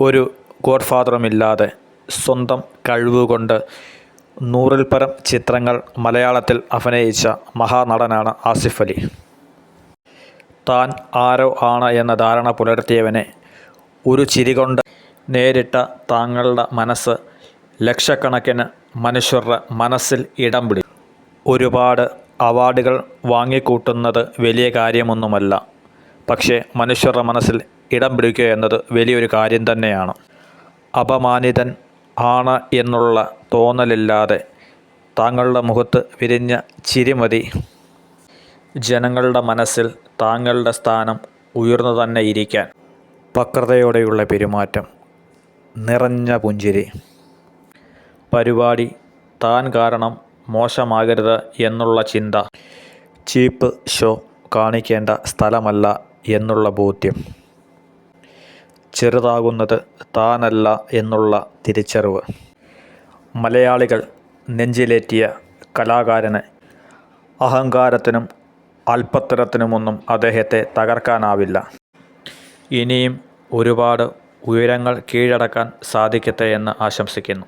ഒരു ഗോഡ്ഫാദറുമില്ലാതെ സ്വന്തം കഴിവുകൊണ്ട് 100-ൽ പരം ചിത്രങ്ങൾ മലയാളത്തിൽ അഭിനയിച്ച മഹാനടനാണ് ആസിഫ് അലി. താൻ ആരോ ആണ് എന്ന ധാരണ പുലർത്തിയവനെ ഒരു ചിരി കൊണ്ട് നേരിട്ട താങ്കളുടെ മനസ്സ് ലക്ഷക്കണക്കിന് മനുഷ്യരുടെ മനസ്സിൽ ഇടം പിടിച്ചു. ഒരുപാട് അവാർഡുകൾ വാങ്ങിക്കൂട്ടുന്നത് വലിയ കാര്യമൊന്നുമല്ല. പക്ഷേ മനുഷ്യരുടെ മനസ്സിൽ ഇടം പിടിക്കുക എന്നത് വലിയൊരു കാര്യം തന്നെയാണ്. അപമാനിതൻ ആണ് എന്നുള്ള തോന്നലില്ലാതെ താങ്കളുടെ മുഖത്ത് വിരിഞ്ഞ ചിരി മതി ജനങ്ങളുടെ മനസ്സിൽ താങ്കളുടെ സ്ഥാനം ഉയർന്നു തന്നെ ഇരിക്കാൻ. പക്വതയോടെയുള്ള പെരുമാറ്റം, നിറഞ്ഞ പുഞ്ചിരി. പരിപാടി താൻ കാരണം മോശമാകരുത് എന്നുള്ള ചിന്ത. ചീപ്പ് ഷോ കാണിക്കേണ്ട സ്ഥലമല്ല എന്നുള്ള ബോധ്യം. ചെറുതാകുന്നത് താനല്ല എന്നുള്ള തിരിച്ചറിവ്. മലയാളികൾ നെഞ്ചിലേറ്റിയ കലാകാരന് അഹങ്കാരത്തിനും അല്പത്തരത്തിനുമൊന്നും അദ്ദേഹത്തെ തകർക്കാനാവില്ല. ഇനിയും ഒരുപാട് ഉയരങ്ങൾ കീഴടക്കാൻ സാധിക്കട്ടെ എന്ന് ആശംസിക്കുന്നു.